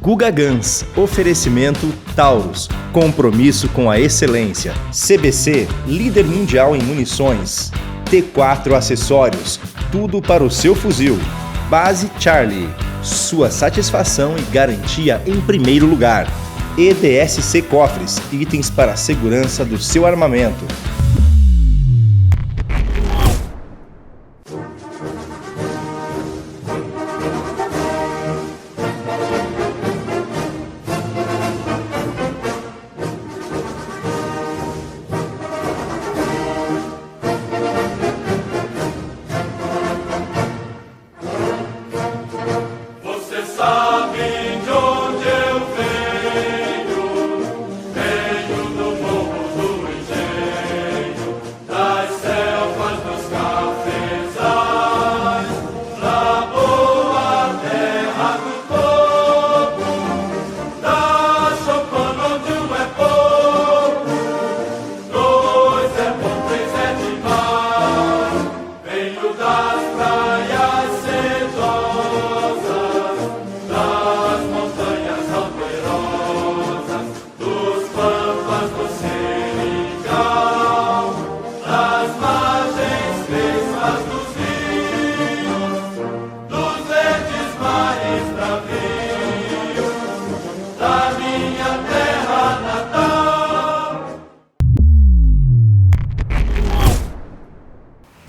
Guga Guns, oferecimento Taurus, compromisso com a excelência. CBC, líder mundial em munições. T4 Acessórios, tudo para o seu fuzil. Base Charlie, sua satisfação e garantia em primeiro lugar. EDSC Cofres, itens para a segurança do seu armamento.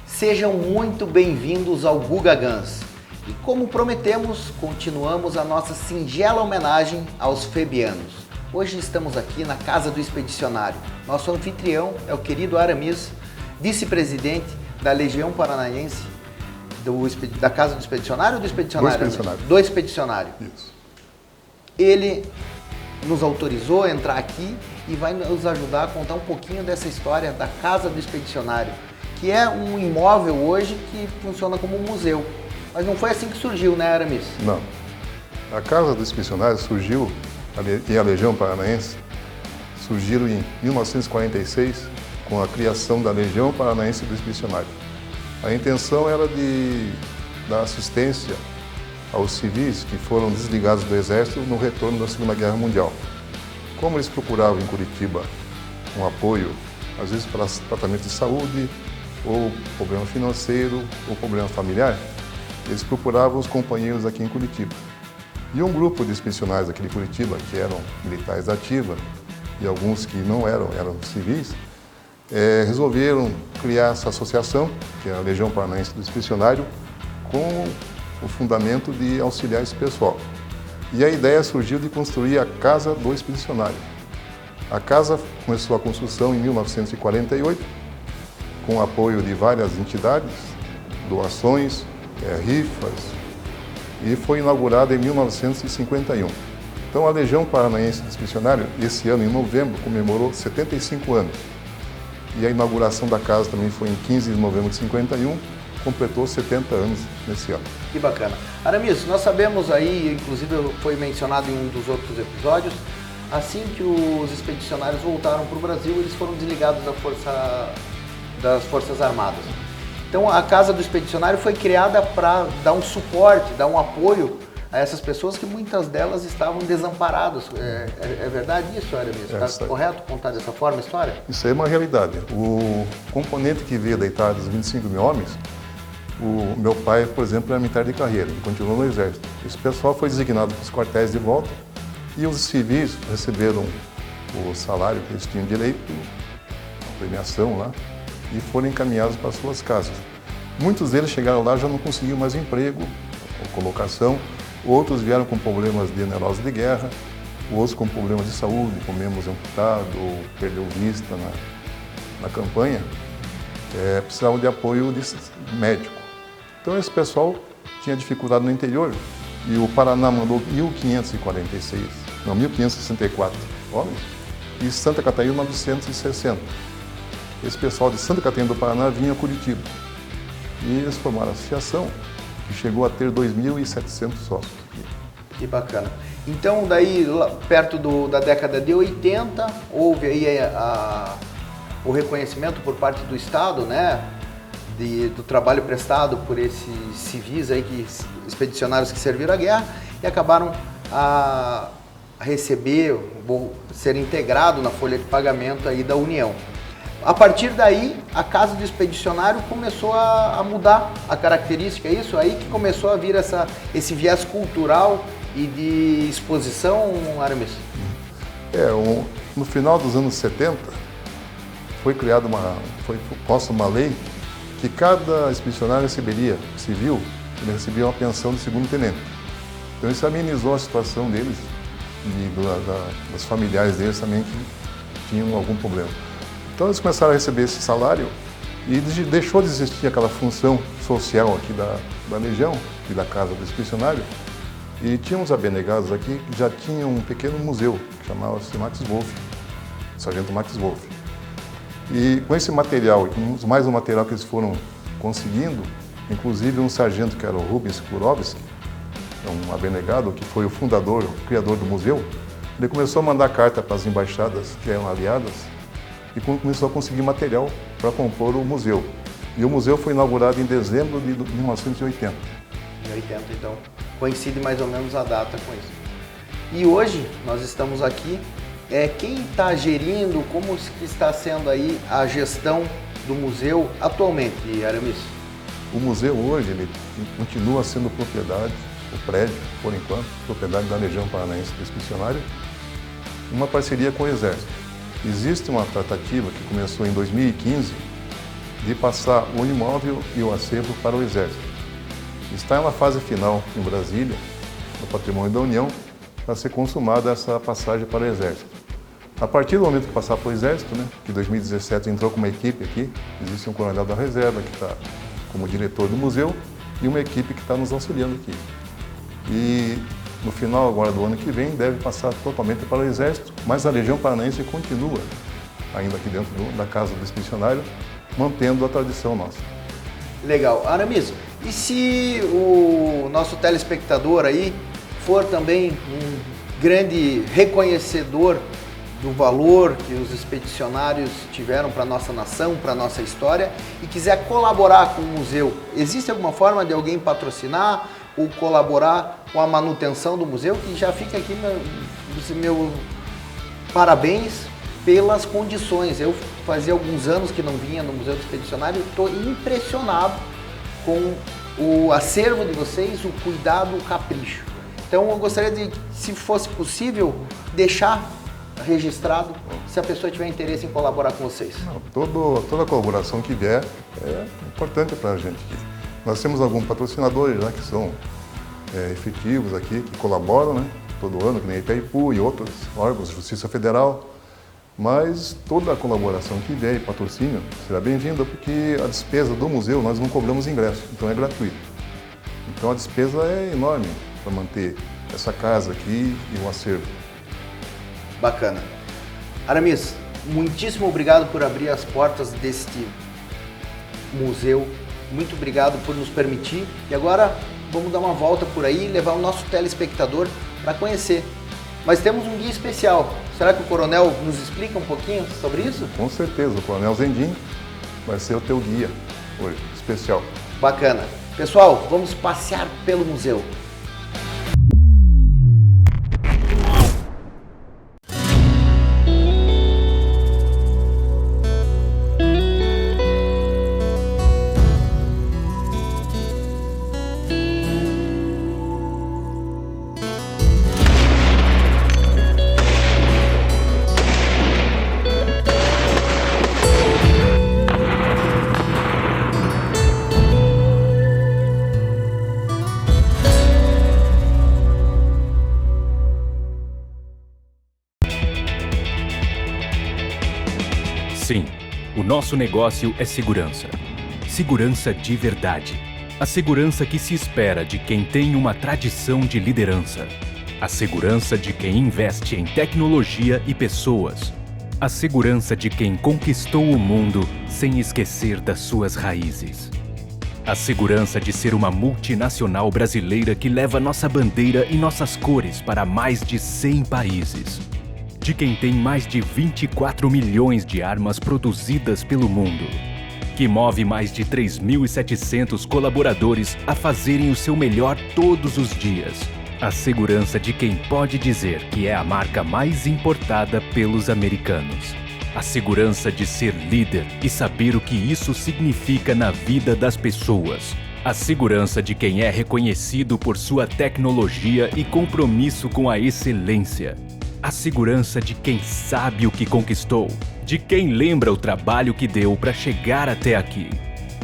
Sejam muito bem-vindos ao Guga Guns. E como prometemos, continuamos a nossa singela homenagem aos febianos. Hoje estamos aqui na Casa do Expedicionário. Nosso anfitrião é o querido Aramis, vice-presidente da Legião Paranaense, da Casa do Expedicionário ou do Expedicionário? Do Expedicionário. Do Expedicionário. Isso. Ele nos autorizou a entrar aqui e vai nos ajudar a contar um pouquinho dessa história da Casa do Expedicionário, que é um imóvel hoje que funciona como um museu. Mas não foi assim que surgiu, né, Aramis? Não. A Casa do Expedicionário surgiu, e a Legião Paranaense, surgiram em 1946 com a criação da Legião Paranaense do Expedicionário. A intenção era de dar assistência aos civis que foram desligados do Exército no retorno da Segunda Guerra Mundial. Como eles procuravam em Curitiba um apoio, às vezes para tratamento de saúde, ou problema financeiro, ou problema familiar, eles procuravam os companheiros aqui em Curitiba. E um grupo de expedicionários aqui de Curitiba, que eram militares da ativa, e alguns que não eram civis, resolveram criar essa associação, que é a Legião Paranaense do Expedicionário, com o fundamento de auxiliar esse pessoal. E a ideia surgiu de construir a Casa do Expedicionário. A casa começou a construção em 1948, com o apoio de várias entidades, doações, rifas, e foi inaugurada em 1951. Então a Legião Paranaense do Expedicionário, esse ano, em novembro, comemorou 75 anos. E a inauguração da casa também foi em 15 de novembro de 51, completou 70 anos nesse ano. Que bacana. Aramis, nós sabemos aí, inclusive foi mencionado em um dos outros episódios, assim que os expedicionários voltaram para o Brasil, eles foram desligados das Forças Armadas. Então a Casa do Expedicionário foi criada para dar um suporte, dar um apoio a essas pessoas que muitas delas estavam desamparadas. É verdade isso, Aramis? Está correto contar dessa forma a história? Isso aí é uma realidade. O componente que veio da Itália, dos 25 mil homens, o meu pai, por exemplo, era militar de carreira, ele continuou no Exército. Esse pessoal foi designado para os quartéis de volta e os civis receberam o salário que eles tinham direito, a premiação lá, e foram encaminhados para suas casas. Muitos deles chegaram lá e já não conseguiam mais emprego ou colocação, outros vieram com problemas de neurose de guerra, outros com problemas de saúde, com membros amputados ou perdeu vista na campanha, precisavam de apoio médico. Então esse pessoal tinha dificuldade no interior e o Paraná mandou 1.564 homens e Santa Catarina 960. Esse pessoal de Santa Catarina do Paraná vinha a Curitiba. E eles formaram a associação, que chegou a ter 2.700 sócios. Que bacana. Então, daí, perto da década de 80, houve aí o reconhecimento por parte do Estado, né, do trabalho prestado por esses civis aí, expedicionários que serviram à guerra, e acabaram a receber, vou ser integrado na folha de pagamento aí da União. A partir daí, a Casa do Expedicionário começou a mudar a característica, é isso? Aí que começou a vir esse viés cultural e de exposição, Aramis? No final dos anos 70, foi posta uma lei que cada expedicionário receberia, civil, ele recebia uma pensão de segundo tenente. Então isso amenizou a situação deles e dos familiares deles também que tinham algum problema. Então eles começaram a receber esse salário e deixou de existir aquela função social aqui da Legião e da Casa do Expedicionário. E tinha uns abnegados aqui que já tinham um pequeno museu, que chamava-se Max Wolff, Sargento Max Wolff. E com esse material, e mais um material que eles foram conseguindo, inclusive um sargento que era o Rubens Kurovski, um abnegado que foi o fundador, o criador do museu, ele começou a mandar carta para as embaixadas que eram aliadas e começou a conseguir material para compor o museu. E o museu foi inaugurado em dezembro de 1980. Em 80, então, coincide mais ou menos a data com isso. E hoje nós estamos aqui, quem está gerindo, como está sendo aí a gestão do museu atualmente, Aramis? O museu hoje ele continua sendo propriedade, o prédio, por enquanto, propriedade da Legião Paranaense do Expedicionário, uma parceria com o Exército. Existe uma tratativa que começou em 2015 de passar o imóvel e o acervo para o Exército. Está na fase final em Brasília, no Patrimônio da União, para ser consumada essa passagem para o Exército. A partir do momento que passar para o Exército, que em 2017 entrou com uma equipe aqui, existe um coronel da reserva que está como diretor do museu e uma equipe que está nos auxiliando aqui. E no final agora do ano que vem deve passar totalmente para o Exército, mas a Legião Paranaense continua ainda aqui dentro da Casa do Expedicionário, mantendo a tradição nossa. Legal. Aramis, e se o nosso telespectador aí for também um grande reconhecedor do valor que os expedicionários tiveram para a nossa nação, para a nossa história, e quiser colaborar com o museu, existe alguma forma de alguém patrocinar ou colaborar com a manutenção do museu? Que já fica aqui meu parabéns pelas condições. Eu fazia alguns anos que não vinha no Museu do Expedicionário e estou impressionado com o acervo de vocês, o cuidado, o capricho. Então eu gostaria de, se fosse possível, deixar registrado se a pessoa tiver interesse em colaborar com vocês. Toda colaboração que vier é importante para a gente aqui. Nós temos alguns patrocinadores já que são efetivos aqui, que colaboram, todo ano, que nem a Itaipu e outros órgãos de Justiça Federal. Mas toda a colaboração que vier e patrocínio será bem-vinda, porque a despesa do museu nós não cobramos ingresso, então é gratuito. Então a despesa é enorme para manter essa casa aqui e o acervo. Bacana. Aramis, muitíssimo obrigado por abrir as portas deste museu. Muito obrigado por nos permitir. E agora vamos dar uma volta por aí e levar o nosso telespectador para conhecer. Mas temos um guia especial. Será que o coronel nos explica um pouquinho sobre isso? Com certeza, o coronel Zendim vai ser o teu guia hoje, especial. Bacana. Pessoal, vamos passear pelo museu. Sim, o nosso negócio é segurança. Segurança de verdade. A segurança que se espera de quem tem uma tradição de liderança. A segurança de quem investe em tecnologia e pessoas. A segurança de quem conquistou o mundo sem esquecer das suas raízes. A segurança de ser uma multinacional brasileira que leva nossa bandeira e nossas cores para mais de 100 países. De quem tem mais de 24 milhões de armas produzidas pelo mundo. Que move mais de 3.700 colaboradores a fazerem o seu melhor todos os dias. A segurança de quem pode dizer que é a marca mais importada pelos americanos. A segurança de ser líder e saber o que isso significa na vida das pessoas. A segurança de quem é reconhecido por sua tecnologia e compromisso com a excelência. A segurança de quem sabe o que conquistou, de quem lembra o trabalho que deu para chegar até aqui.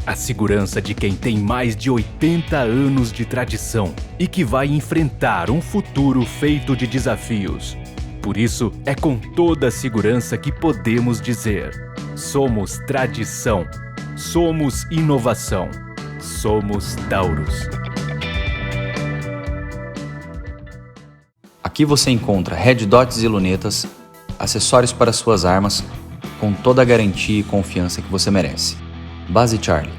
A segurança de quem tem mais de 80 anos de tradição e que vai enfrentar um futuro feito de desafios. Por isso, é com toda a segurança que podemos dizer: somos tradição, somos inovação, somos Taurus. Aqui você encontra red dots e lunetas, acessórios para suas armas, com toda a garantia e confiança que você merece. Base Charlie,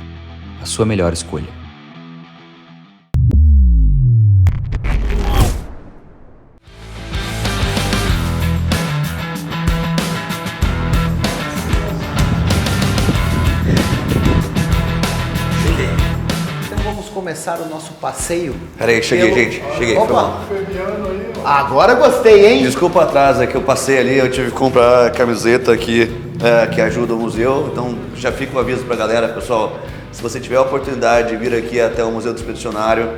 a sua melhor escolha. Então vamos começar o nosso passeio. Peraí, cheguei, gente. Cheguei. Opa! Agora gostei, hein? Desculpa o atraso, é que eu passei ali, eu tive que comprar a camiseta aqui que ajuda o museu. Então já fica o aviso pra galera, pessoal. Se você tiver a oportunidade de vir aqui até o Museu do Expedicionário,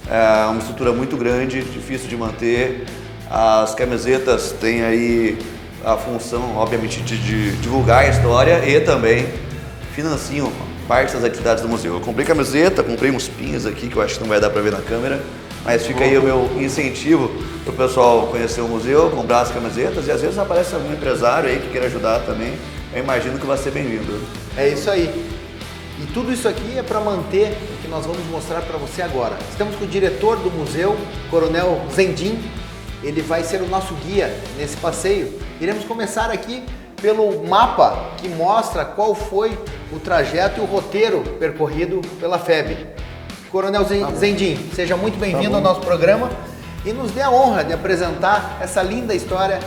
é uma estrutura muito grande, difícil de manter. As camisetas têm aí a função, obviamente, de divulgar a história e também financiam parte das atividades do museu. Eu comprei camiseta, comprei uns pins aqui que eu acho que não vai dar para ver na câmera, mas fica aí o meu incentivo para o pessoal conhecer o museu, comprar as camisetas e às vezes aparece algum empresário aí que queira ajudar também. Eu imagino que vai ser bem-vindo. É isso aí. E tudo isso aqui é para manter o que nós vamos mostrar para você agora. Estamos com o diretor do museu, Coronel Zendim. Ele vai ser o nosso guia nesse passeio. Iremos começar aqui pelo mapa que mostra qual foi o trajeto e o roteiro percorrido pela FEB. Coronel Zendim, seja muito bem-vindo ao nosso programa e nos dê a honra de apresentar essa linda história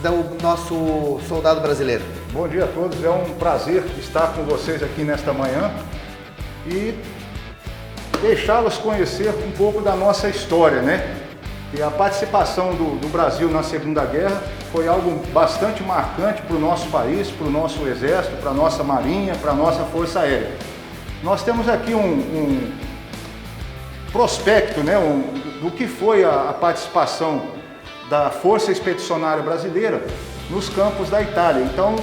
do nosso soldado brasileiro. Bom dia a todos, é um prazer estar com vocês aqui nesta manhã e deixá-los conhecer um pouco da nossa história, né? E a participação do Brasil na Segunda Guerra foi algo bastante marcante para o nosso país, para o nosso Exército, para a nossa Marinha, para a nossa Força Aérea. Nós temos aqui um prospecto, né, do que foi a participação da Força Expedicionária Brasileira nos campos da Itália. Então,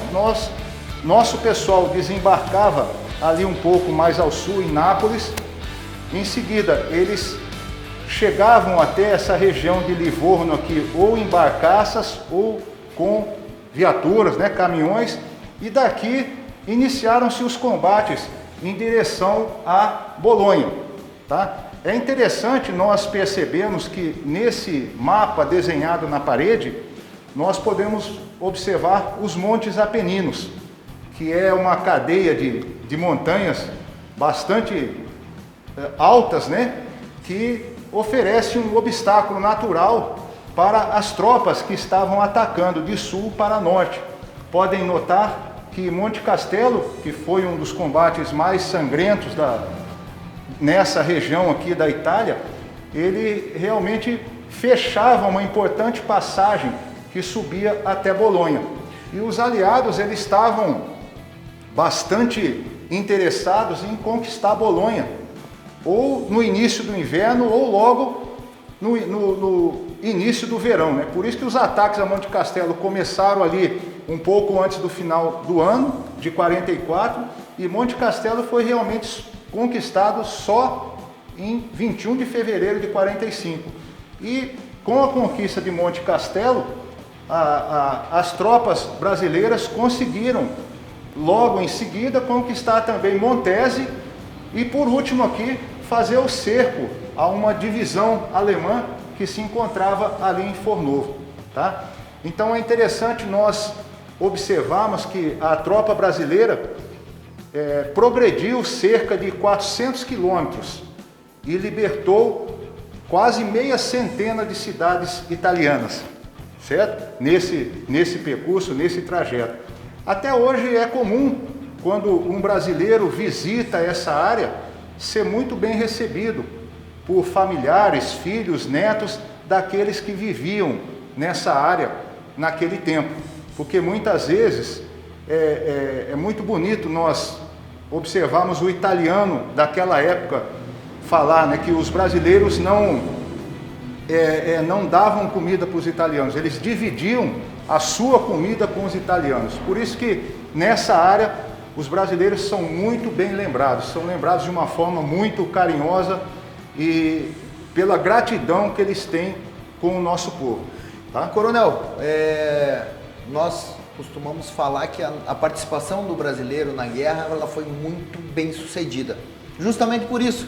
nosso pessoal desembarcava ali um pouco mais ao sul, em Nápoles. Em seguida, eles chegavam até essa região de Livorno aqui, ou em barcaças ou com viaturas, né, caminhões, e daqui iniciaram-se os combates em direção a Bolonha, tá? É interessante nós percebermos que nesse mapa desenhado na parede, nós podemos observar os Montes Apeninos, que é uma cadeia de montanhas bastante altas, né, que oferece um obstáculo natural para as tropas que estavam atacando de sul para norte. Podem notar que Monte Castelo, que foi um dos combates mais sangrentos nessa região aqui da Itália, ele realmente fechava uma importante passagem que subia até Bolonha. E os aliados, eles estavam bastante interessados em conquistar Bolonha, ou no início do inverno, ou logo no início do verão, né? Por isso que os ataques a Monte Castelo começaram ali um pouco antes do final do ano, de 44, e Monte Castelo foi realmente conquistado só em 21 de fevereiro de 45. E com a conquista de Monte Castelo, as tropas brasileiras conseguiram logo em seguida conquistar também Montese e, por último aqui, fazer o cerco a uma divisão alemã que se encontrava ali em Fornovo, tá? Então é interessante nós observarmos que a tropa brasileira progrediu cerca de 400 quilômetros e libertou quase meia centena de cidades italianas, certo? Nesse percurso, nesse trajeto. Até hoje é comum, quando um brasileiro visita essa área, ser muito bem recebido por familiares, filhos, netos daqueles que viviam nessa área naquele tempo. Porque muitas vezes é muito bonito nós observarmos o italiano daquela época falar, né, que os brasileiros não davam comida para os italianos, eles dividiam a sua comida com os italianos. Por isso que nessa área os brasileiros são muito bem lembrados, são lembrados de uma forma muito carinhosa e pela gratidão que eles têm com o nosso povo. Tá? Coronel, nós costumamos falar que a participação do brasileiro na guerra ela foi muito bem sucedida. Justamente por isso,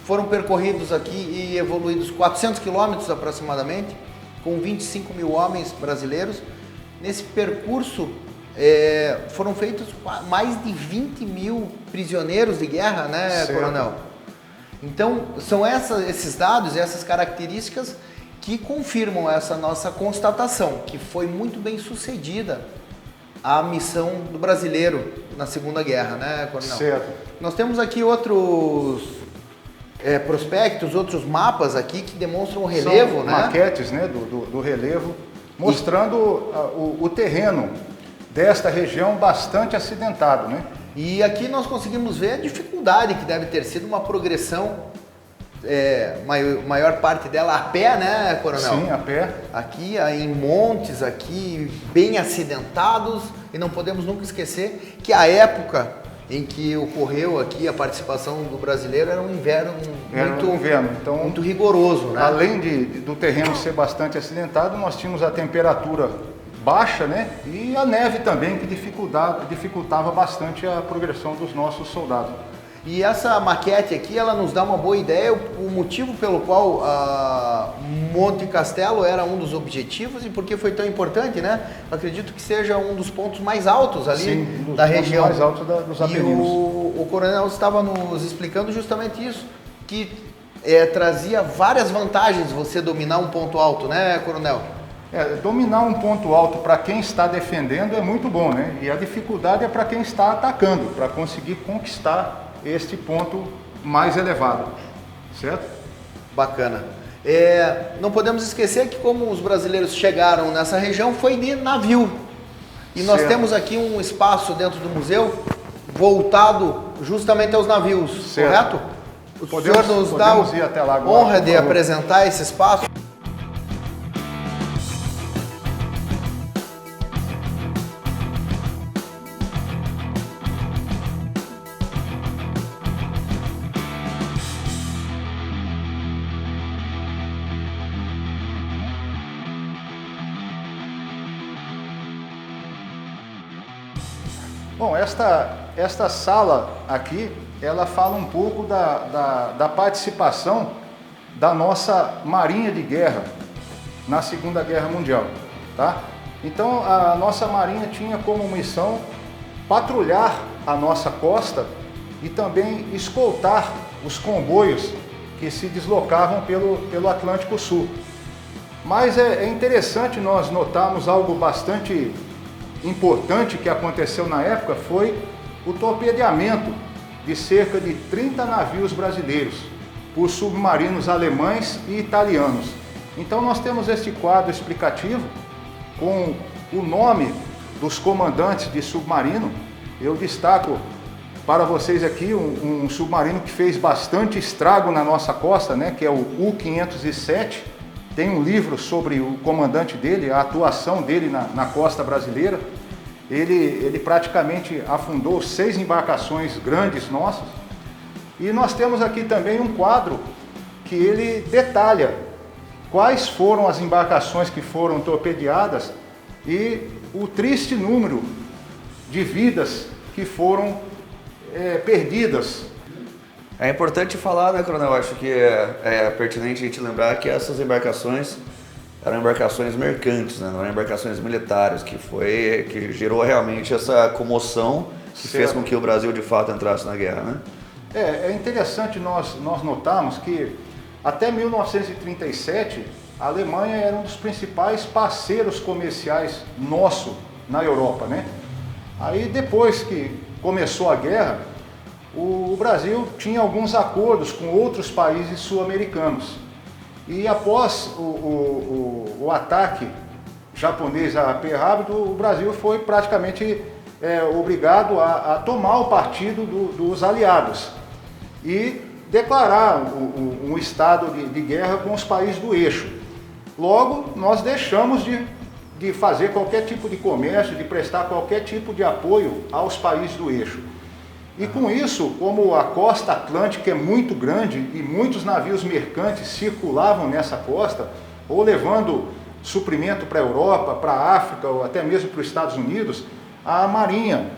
foram percorridos aqui e evoluídos 400 quilômetros aproximadamente, com 25 mil homens brasileiros. Nesse percurso foram feitos mais de 20 mil prisioneiros de guerra, né, certo. Coronel? Então, são esses dados, essas características que confirmam essa nossa constatação, que foi muito bem sucedida a missão do brasileiro na Segunda Guerra, né, Coronel? Certo. Nós temos aqui outros prospectos, outros mapas aqui que demonstram o relevo, São né? maquetes, né, do relevo, mostrando o terreno desta região bastante acidentado, né? E aqui nós conseguimos ver a dificuldade que deve ter sido uma progressão, maior parte dela a pé, né, Coronel? Sim, a pé. Aqui em montes, aqui bem acidentados, e não podemos nunca esquecer que a época em que ocorreu aqui a participação do brasileiro era um inverno então, muito rigoroso, né? Além do terreno ser bastante acidentado, nós tínhamos a temperatura baixa, né? E a neve também, que dificultava bastante a progressão dos nossos soldados. E essa maquete aqui, ela nos dá uma boa ideia, o motivo pelo qual Monte Castelo era um dos objetivos e por que foi tão importante, né? Acredito que seja um dos pontos mais altos ali. Sim, da região. Mais altos dos Apeninos. E o coronel estava nos explicando justamente isso, que trazia várias vantagens você dominar um ponto alto, né, coronel? Dominar um ponto alto para quem está defendendo é muito bom, né? E a dificuldade é para quem está atacando, para conseguir conquistar este ponto mais elevado, certo? Bacana. Não podemos esquecer que como os brasileiros chegaram nessa região foi de navio. E nós temos aqui um espaço dentro do museu voltado justamente aos navios, correto? O senhor nos dá a honra de apresentar esse espaço. Bom, esta sala aqui, ela fala um pouco da participação da nossa Marinha de Guerra na Segunda Guerra Mundial, tá? Então, a nossa Marinha tinha como missão patrulhar a nossa costa e também escoltar os comboios que se deslocavam pelo Atlântico Sul. Mas é interessante nós notarmos algo bastante importante que aconteceu na época, foi o torpedeamento de cerca de 30 navios brasileiros por submarinos alemães e italianos. Então nós temos este quadro explicativo com o nome dos comandantes de submarino. Eu destaco para vocês aqui um submarino que fez bastante estrago na nossa costa, né, que é o U-507. Tem um livro sobre o comandante dele, a atuação dele na costa brasileira. Ele praticamente afundou 6 embarcações grandes nossas. E nós temos aqui também um quadro que ele detalha quais foram as embarcações que foram torpedeadas e o triste número de vidas que foram perdidas. É importante falar, né, coronel? Acho que é pertinente a gente lembrar que essas embarcações eram embarcações mercantes, né? Não eram embarcações militares, que gerou realmente essa comoção que fez com que o Brasil de fato entrasse na guerra, né? É interessante nós notarmos que até 1937 a Alemanha era um dos principais parceiros comerciais nosso na Europa, né? Aí depois que começou a guerra, o Brasil tinha alguns acordos com outros países sul-americanos. E após o ataque japonês a Pearl Harbor, o Brasil foi praticamente obrigado a tomar o partido dos aliados e declarar um estado de guerra com os países do eixo. Logo, nós deixamos de fazer qualquer tipo de comércio, de prestar qualquer tipo de apoio aos países do eixo. E com isso, como a costa atlântica é muito grande e muitos navios mercantes circulavam nessa costa, ou levando suprimento para a Europa, para a África ou até mesmo para os Estados Unidos, a Marinha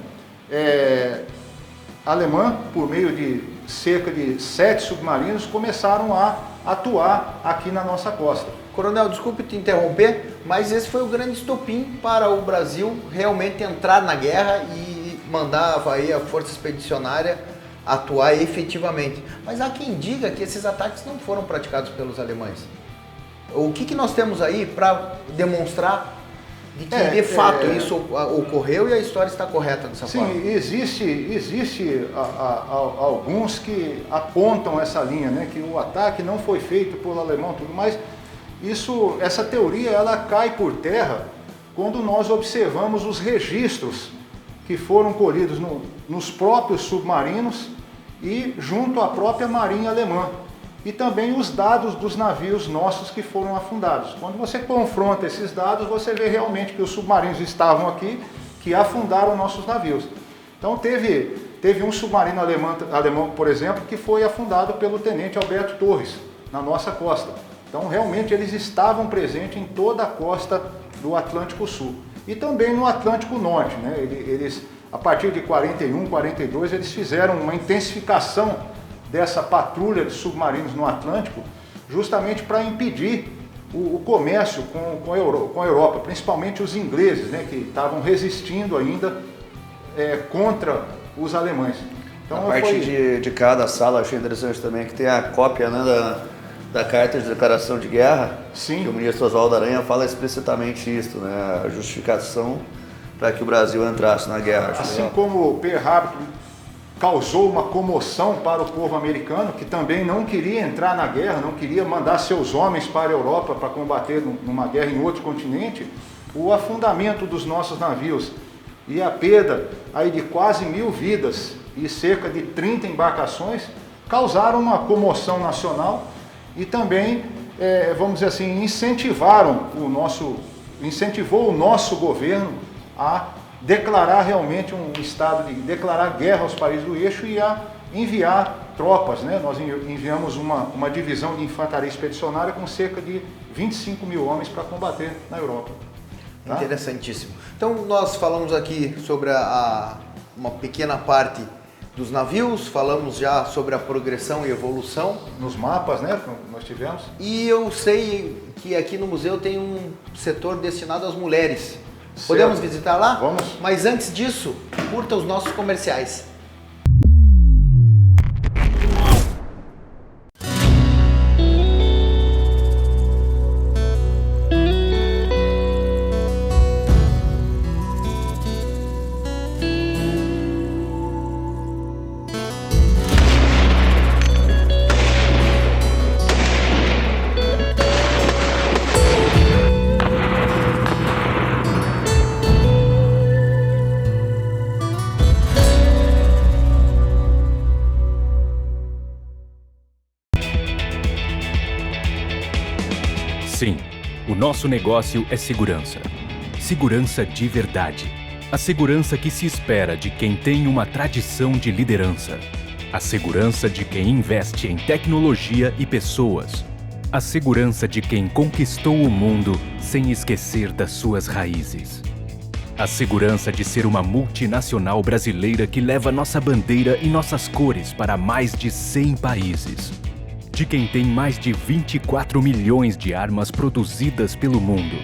alemã, por meio de cerca de 7 submarinos, começaram a atuar aqui na nossa costa. Coronel, desculpe te interromper, mas esse foi o grande estopim para o Brasil realmente entrar na guerra e mandar aí a Força Expedicionária atuar efetivamente. Mas há quem diga que esses ataques não foram praticados pelos alemães. O que nós temos aí para demonstrar de que de fato isso ocorreu e a história está correta dessa forma? Sim, existe alguns que apontam essa linha, né, que o ataque não foi feito pelo alemão, tudo mais. Essa teoria ela cai por terra quando nós observamos os registros que foram colhidos nos próprios submarinos e junto à própria marinha alemã. E também os dados dos navios nossos que foram afundados. Quando você confronta esses dados, você vê realmente que os submarinos estavam aqui, que afundaram nossos navios. Então teve um submarino alemão, por exemplo, que foi afundado pelo tenente Alberto Torres, na nossa costa. Então realmente eles estavam presentes em toda a costa do Atlântico Sul. E também no Atlântico Norte, né? Eles, a partir de 41, 42, eles fizeram uma intensificação dessa patrulha de submarinos no Atlântico, justamente para impedir o comércio com a Europa, principalmente os ingleses, né? Que estavam resistindo ainda contra os alemães. Então, a parte de cada sala, achei interessante também que tem a cópia, né, da Carta de Declaração de Guerra. Sim. Que o ministro Oswaldo Aranha fala explicitamente isso, né, a justificação para que o Brasil entrasse na guerra. Assim como o Pearl Harbor causou uma comoção para o povo americano, que também não queria entrar na guerra, não queria mandar seus homens para a Europa para combater numa guerra em outro continente, o afundamento dos nossos navios e a perda aí de quase 1.000 vidas e cerca de 30 embarcações causaram uma comoção nacional e também, vamos dizer assim, incentivou o nosso governo a declarar realmente um estado de declarar guerra aos países do eixo e a enviar tropas, né? Nós enviamos uma divisão de infantaria expedicionária com cerca de 25 mil homens para combater na Europa. Tá? Interessantíssimo. Então nós falamos aqui sobre uma pequena parte dos navios, falamos já sobre a progressão e evolução. Nos mapas, né, nós tivemos. E eu sei que aqui no museu tem um setor destinado às mulheres. Certo. Podemos visitar lá? Vamos. Mas antes disso, curta os nossos comerciais. Sim, o nosso negócio é segurança. Segurança de verdade. A segurança que se espera de quem tem uma tradição de liderança. A segurança de quem investe em tecnologia e pessoas. A segurança de quem conquistou o mundo sem esquecer das suas raízes. A segurança de ser uma multinacional brasileira que leva nossa bandeira e nossas cores para mais de 100 países. De quem tem mais de 24 milhões de armas produzidas pelo mundo.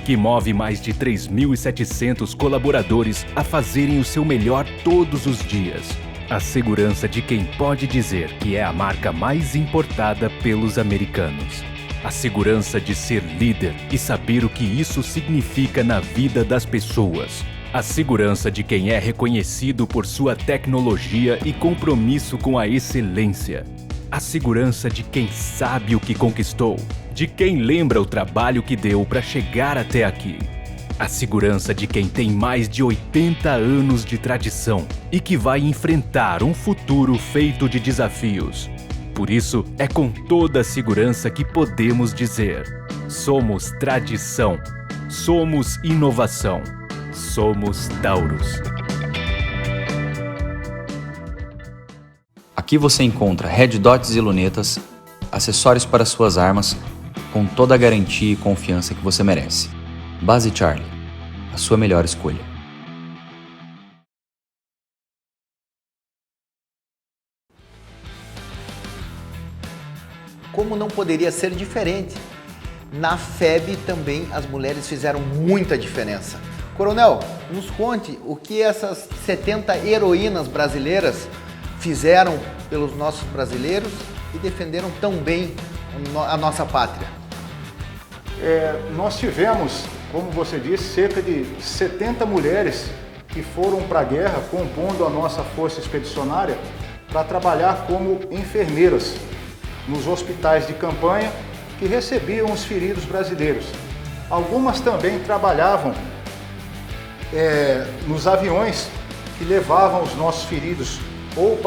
Que move mais de 3.700 colaboradores a fazerem o seu melhor todos os dias. A segurança de quem pode dizer que é a marca mais importada pelos americanos. A segurança de ser líder e saber o que isso significa na vida das pessoas. A segurança de quem é reconhecido por sua tecnologia e compromisso com a excelência. A segurança de quem sabe o que conquistou, de quem lembra o trabalho que deu para chegar até aqui. A segurança de quem tem mais de 80 anos de tradição e que vai enfrentar um futuro feito de desafios. Por isso, é com toda a segurança que podemos dizer: somos tradição, somos inovação, somos Taurus. Aqui você encontra Red Dots e lunetas, acessórios para suas armas, com toda a garantia e confiança que você merece. Base Charlie, a sua melhor escolha. Como não poderia ser diferente, na FEB também as mulheres fizeram muita diferença. Coronel, nos conte o que essas 70 heroínas brasileiras fizeram pelos nossos brasileiros e defenderam tão bem a nossa pátria. Nós tivemos, como você disse, cerca de 70 mulheres que foram para a guerra compondo a nossa força expedicionária para trabalhar como enfermeiras nos hospitais de campanha que recebiam os feridos brasileiros. Algumas também trabalhavam nos aviões que levavam os nossos feridos ou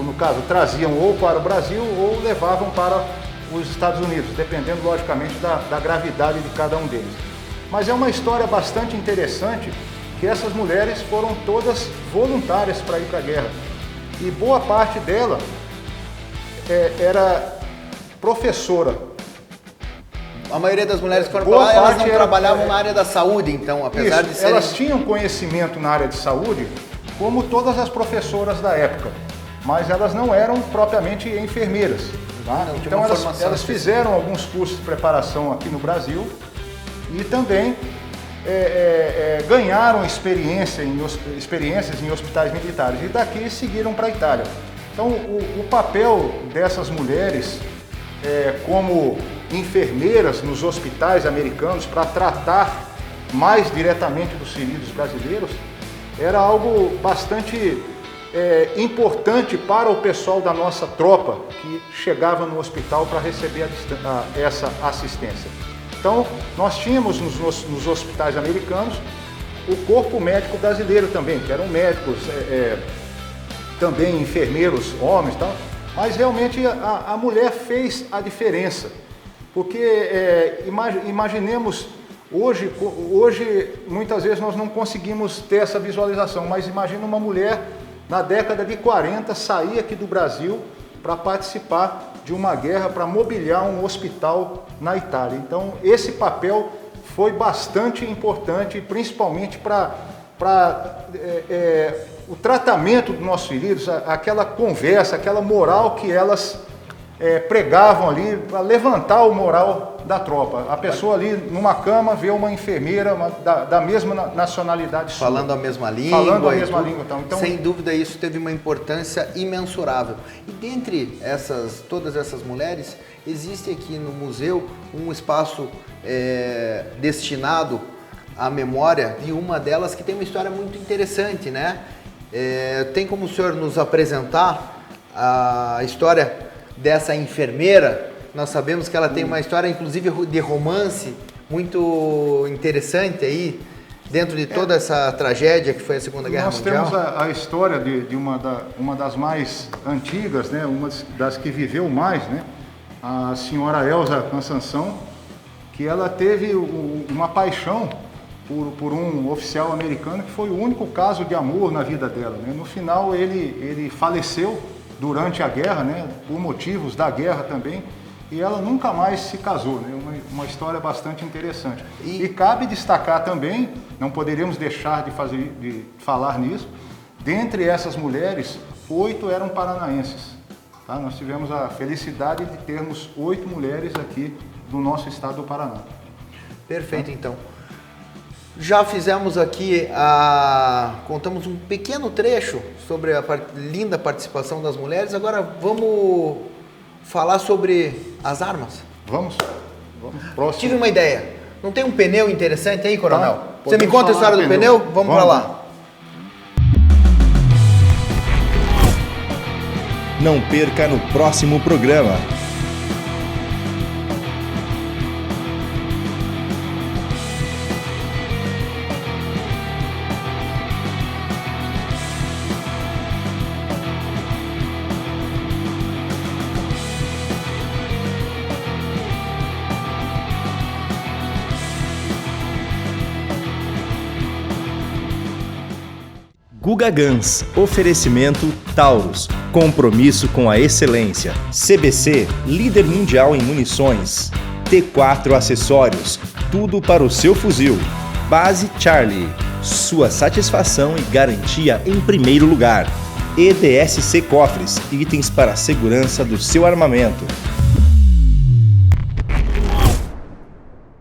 no caso, traziam ou para o Brasil ou levavam para os Estados Unidos, dependendo, logicamente, da gravidade de cada um deles. Mas é uma história bastante interessante que essas mulheres foram todas voluntárias para ir para a guerra. E boa parte dela era professora. A maioria das mulheres que foram para lá, elas não trabalhavam na área da saúde, então, apesar de serem... Elas tinham conhecimento na área de saúde, como todas as professoras da época, mas elas não eram propriamente enfermeiras. Tá? Então elas fizeram alguns cursos de preparação aqui no Brasil e também ganharam experiências em hospitais militares e daqui seguiram para a Itália. Então o papel dessas mulheres como enfermeiras nos hospitais americanos para tratar mais diretamente dos feridos brasileiros era algo bastante importante para o pessoal da nossa tropa que chegava no hospital para receber essa assistência. Então, nós tínhamos nos hospitais americanos o corpo médico brasileiro também, que eram médicos, também enfermeiros, homens e tal, mas realmente a mulher fez a diferença, porque imaginemos, hoje muitas vezes nós não conseguimos ter essa visualização, mas imagina uma mulher na década de 40 sair aqui do Brasil para participar de uma guerra, para mobiliar um hospital na Itália. Então esse papel foi bastante importante, principalmente para o tratamento dos nossos feridos, aquela conversa, aquela moral que elas pregavam ali, para levantar o moral da tropa. A pessoa ali numa cama vê uma enfermeira da mesma nacionalidade sua. Falando a mesma língua. Falando a mesma língua. Então, sem dúvida isso teve uma importância imensurável. E dentre todas essas mulheres, existe aqui no museu um espaço destinado à memória de uma delas que tem uma história muito interessante, né? Tem como o senhor nos apresentar a história dessa enfermeira? Nós sabemos que ela tem uma história, inclusive, de romance muito interessante aí, dentro de toda essa tragédia que foi a Segunda Guerra Mundial. Nós temos a história de uma das mais antigas, né? Uma das que viveu mais, né? A senhora Elza Cansanção, que ela teve uma paixão por um oficial americano, que foi o único caso de amor na vida dela, né? No final ele faleceu durante a guerra, né? Por motivos da guerra também, e ela nunca mais se casou, né? Uma história bastante interessante. E cabe destacar também, não poderíamos deixar de falar nisso, dentre essas mulheres, 8 eram paranaenses. Tá? Nós tivemos a felicidade de termos 8 mulheres aqui do nosso estado do Paraná. Perfeito, então. Já fizemos aqui, contamos um pequeno trecho sobre a linda participação das mulheres. Agora vamos falar sobre as armas. Vamos. Próximo. Tive uma ideia. Não tem um pneu interessante aí, coronel? Você me conta a história do pneu? Vamos para lá. Não perca no próximo programa. Guga Guns, oferecimento Taurus, compromisso com a excelência. CBC, líder mundial em munições. T4 Acessórios, tudo para o seu fuzil. Base Charlie, sua satisfação e garantia em primeiro lugar. EDSC Cofres, itens para a segurança do seu armamento.